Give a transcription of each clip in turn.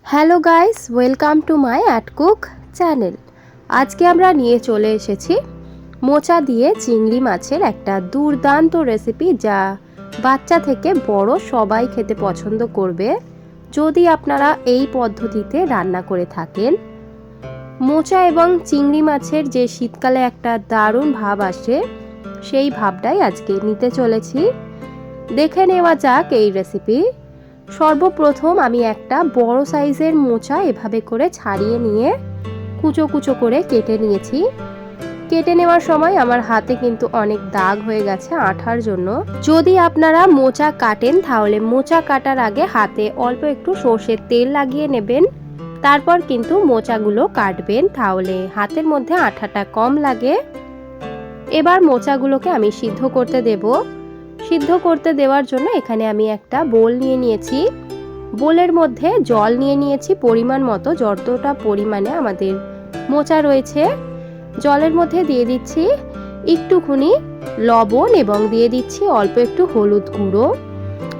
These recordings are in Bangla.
Hello guys, welcome to my at cook channel. আজকে আমরা নিয়ে চলে এসেছি মোচা দিয়ে চিংড়ি মাছের একটা দুর্দান্ত রেসিপি, যা বাচ্চা থেকে বড় সবাই খেতে পছন্দ করবে যদি আপনারা এই পদ্ধতিতে রান্না করে থাকেন। মোচা এবং চিংড়ি মাছের যে শীতকালে একটা দারুণ ভাব আসে, সেই ভাবটাই আজকে নিতে চলেছি। দেখে নেওয়া যাক এই রেসিপি। সর্বপ্রথম আমি একটা বড় সাইজের মোচা এভাবে করে ছাড়িয়ে নিয়ে কুচো কুচো করে কেটে নিয়েছি। কেটে নেওয়ার সময় আমার হাতে কিন্তু অনেক দাগ হয়ে গেছে আঠার জন্য। যদি আপনারা মোচা কাটেন তাহলে মোচা কাটার আগে হাতে অল্প একটু সর্ষের তেল লাগিয়ে নেবেন, তারপর কিন্তু মোচাগুলো কাটবেন, তাহলে হাতের মধ্যে আঠাটা কম লাগে। এবার মোচাগুলোকে আমি সিদ্ধ করতে দেব। সিদ্ধ করতে দেওয়ার জন্য এখানে আমি একটা বোল নিয়ে নিয়েছি। বোলের মধ্যে জল নিয়ে নিয়েছি পরিমাণ মতো, যতটা পরিমাণে আমাদের মোচা রয়েছে। জলের মধ্যে দিয়ে দিচ্ছি একটুখানি লবণ এবং দিয়ে দিচ্ছি অল্প একটু হলুদ গুঁড়ো।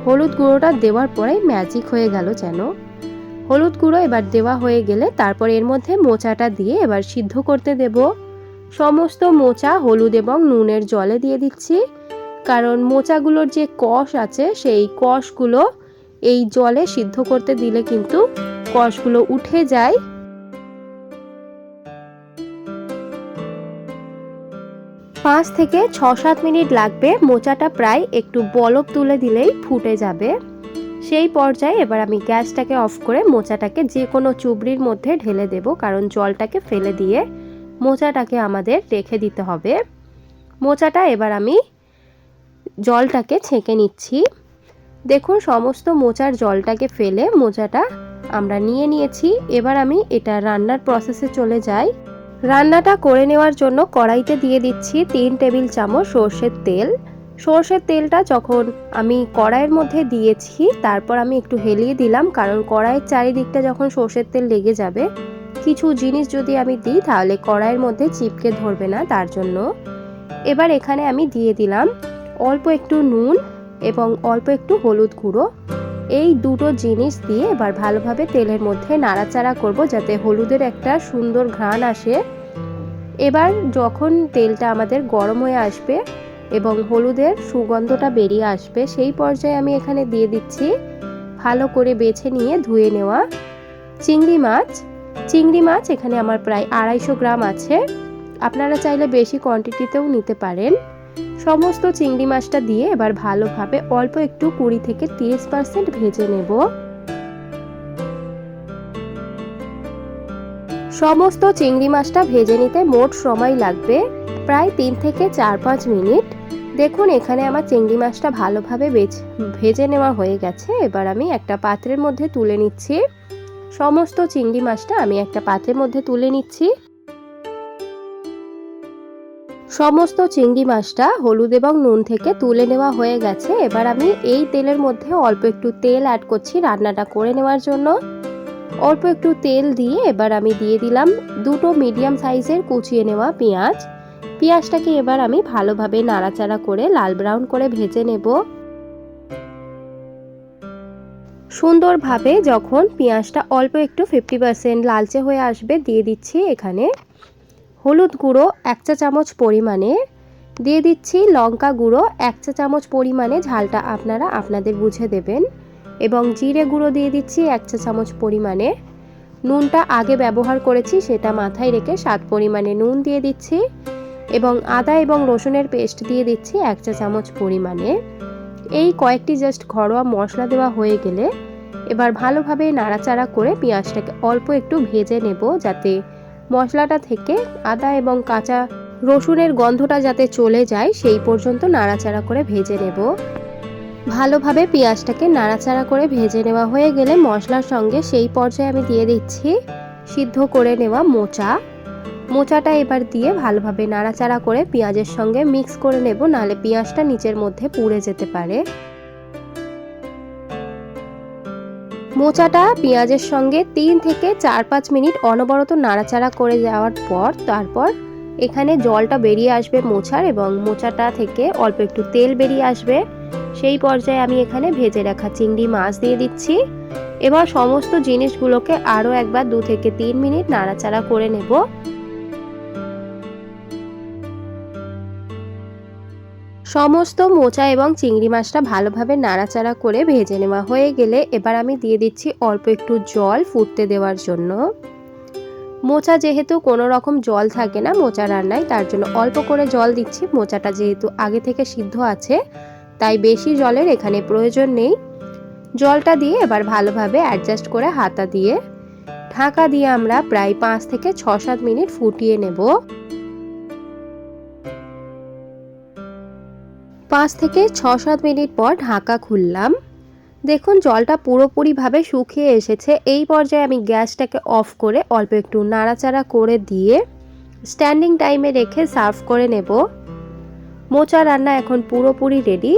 হলুদ গুঁড়োটা দেওয়ার পরে ম্যাজিক হয়ে গেল যেন। হলুদ গুঁড়ো এবার দেওয়া হয়ে গেলে তারপর এর মধ্যে মোচাটা দিয়ে এবার সিদ্ধ করতে দেব। সমস্ত মোচা হলুদ এবং নুনের জলে দিয়ে দিচ্ছি, কারণ মোচাগুলোর যে কষ আছে সেই কষগুলো এই জলে সিদ্ধ করতে দিলে কিন্তু কষগুলো উঠে যায়। 5 থেকে 6-7 মিনিট লাগবে। মোচাটা প্রায় একটু বলক তুলে দিলেই ফুটে যাবে। সেই পর্যায়ে এবার আমি গ্যাসটাকে অফ করে মোচাটাকে যে কোনো চুবড়ির মধ্যে ঢেলে দেব, কারণ জলটাকে ফেলে দিয়ে মোচাটাকে আমাদের রেখে দিতে হবে। মোচাটা এবার আমি জলটাকে ছেঁকে নিচ্ছি। দেখুন, সমস্ত মোচার জলটাকে ফেলে মোচাটা আমরা নিয়ে নিয়েছি। এবার আমি এটা রান্নার প্রসেসে চলে যাই। রান্নাটা করে নেওয়ার জন্য কড়াইতে দিয়ে দিচ্ছি 3 টেবিল চামচ সর্ষের তেল। সর্ষের তেলটা যখন আমি কড়াইয়ের মধ্যে দিয়েছি তারপর আমি একটু হেলিয়ে দিলাম, কারণ কড়াইয়ের চারিদিকটা যখন সর্ষের তেল লেগে যাবে, কিছু জিনিস যদি আমি দিই তাহলে কড়াইয়ের মধ্যে চিপকে ধরবে না, তার জন্য। এবার এখানে আমি দিয়ে দিলাম অল্প একটু নুন এবং অল্প একটু হলুদ গুঁড়ো। এই দুটো জিনিস দিয়ে এবার ভালোভাবে তেলের মধ্যে নাড়াচাড়া করব, যাতে হলুদের একটা সুন্দর ঘ্রাণ আসে। এবার যখন তেলটা আমাদের গরম হয়ে আসবে এবং হলুদের সুগন্ধটা বেরিয়ে আসবে, সেই পর্যায়ে আমি এখানে দিয়ে দিচ্ছি ভালো করে বেছে নিয়ে ধুয়ে নেওয়া চিংড়ি মাছ। চিংড়ি মাছ এখানে আমার প্রায় 250 গ্রাম আছে। আপনারা চাইলে বেশি কোয়ান্টিটিতেও নিতে পারেন। সমস্ত চিংড়ি মাছটা দিয়ে এবার ভালোভাবে অল্প একটু 20 থেকে 30% ভেজে নেব। সমস্ত চিংড়ি মাছটা ভেজে নিতে মোট সময় লাগবে প্রায় 3 থেকে 4-5 মিনিট। দেখুন, এখানে আমার চিংড়ি মাছটা ভালোভাবে ভেজে নেওয়া হয়ে গেছে। এবার আমি একটা পাত্রের মধ্যে তুলে নিচ্ছি। সমস্ত চিংড়ি মাছটা আমি একটা পাত্রের মধ্যে তুলে নিচ্ছি। সমস্ত চিংড়ি মাছটা হলুদ এবং নুন থেকে তুলে নেওয়া হয়ে গেছে। এবার আমি এই তেলের মধ্যে অল্প একটু তেল অ্যাড করছি রান্নাটা করে নেওয়ার জন্য। অল্প একটু তেল দিয়ে এবার আমি দিয়ে দিলাম দুটো মিডিয়াম সাইজের কুচিয়ে নেওয়া পেঁয়াজ। পেঁয়াজটাকে এবার আমি ভালোভাবে নাড়াচাড়া করে লাল ব্রাউন করে ভেজে নেব। সুন্দরভাবে যখন পেঁয়াজটা অল্প একটু 50% লালচে হয়ে আসবে, দিয়ে দিচ্ছি এখানে হলুদ গুঁড়ো 1 চা চামচ পরিমাণে, দিয়ে দিচ্ছি লঙ্কা গুঁড়ো 1 চা চামচ পরিমাণে, ঝালটা আপনারা আপনাদের বুঝে দেবেন, এবং জিরে গুঁড়ো দিয়ে দিচ্ছি 1 চা চামচ পরিমাণে। নুনটা আগে ব্যবহার করেছি, সেটা মাথায় রেখে স্বাদ পরিমাণে নুন দিয়ে দিচ্ছি, এবং আদা এবং রসুনের পেস্ট দিয়ে দিচ্ছি 1 চা চামচ পরিমাণে। এই কয়েকটি জাস্ট ঘরোয়া মশলা দেওয়া হয়ে গেলে এবার ভালোভাবে নাড়াচাড়া করে পেঁয়াজটাকে অল্প একটু ভেজে নেব, যাতে মশলাটা থেকে আদা এবং কাঁচা রসুনের গন্ধটা যাতে চলে যায়, সেই পর্যন্ত নাড়াচাড়া করে ভেজে নেব। ভালোভাবে পেঁয়াজটাকে নাড়াচাড়া করে ভেজে নেওয়া হয়ে গেলে মশলার সঙ্গে সেই পর্যায়ে আমি দিয়ে দিচ্ছি সিদ্ধ করে নেওয়া মোচাটা এবার দিয়ে ভালোভাবে নাড়াচাড়া করে পেঁয়াজের সঙ্গে মিক্স করে নেব, নাহলে পেঁয়াজটা নিচের মধ্যে পুড়ে যেতে পারে। মোচাটা পেঁয়াজের সঙ্গে 3 থেকে 4-5 মিনিট অনবরত নাড়াচাড়া করে যাওয়ার পর তারপর এখানে জলটা বেরিয়ে আসবে মোচার এবং মোচাটা থেকে অল্প একটু তেল বেরিয়ে আসবে। সেই পর্যায়ে আমি এখানে ভেজে রাখা চিংড়ি মাছ দিয়ে দিচ্ছি। এবার সমস্ত জিনিসগুলোকে আরও একবার 2 থেকে 3 মিনিট নাড়াচাড়া করে নেব। সমস্ত মোচা এবং চিংড়ি মাছটা ভালোভাবে নাড়াচাড়া করে ভেজে নেওয়া হয়ে গেলে এবার আমি দিয়ে দিচ্ছি অল্প একটু জল ফুটতে দেওয়ার জন্য। মোচা যেহেতু কোনো রকম জল থাকে না মোচা রান্নায়, তার জন্য অল্প করে জল দিচ্ছি। মোচাটা যেহেতু আগে থেকে সিদ্ধ আছে তাই বেশি জলের এখানে প্রয়োজন নেই। জলটা দিয়ে এবার ভালোভাবে অ্যাডজাস্ট করে হাতা দিয়ে ঢাকা দিয়ে আমরা প্রায় 5 থেকে 6-7 মিনিট ফুটিয়ে নেব। 5 থেকে 6-7 মিনিট পর ঢাকা খুললাম। দেখুন জলটা পুরোপুরিভাবে শুকিয়ে এসেছে। এই পর্যায়ে আমি গ্যাসটাকে অফ করে অল্প একটু নাড়াচাড়া করে দিয়ে স্ট্যান্ডিং টাইমে রেখে সার্ভ করে নেব। মোচা রান্না এখন পুরোপুরি রেডি।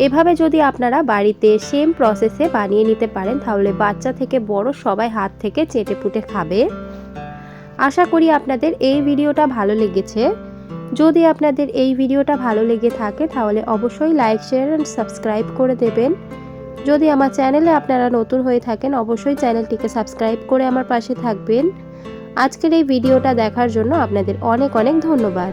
এভাবে যদি আপনারা বাড়িতে সেম প্রসেসে বানিয়ে নিতে পারেন তাহলে বাচ্চা থেকে বড় সবাই হাত থেকে চেটেপুটে খাবে। আশা করি আপনাদের এই ভিডিওটা ভালো লেগেছে। যদি আপনাদের এই ভিডিওটা ভালো লেগে থাকে তাহলে অবশ্যই লাইক, শেয়ার এন্ড সাবস্ক্রাইব করে দেবেন। যদি আমার চ্যানেলে আপনারা নতুন হয়ে থাকেন অবশ্যই চ্যানেলটিকে সাবস্ক্রাইব করে আমার পাশে থাকবেন। আজকের এই ভিডিওটা দেখার জন্য আপনাদের অনেক অনেক ধন্যবাদ।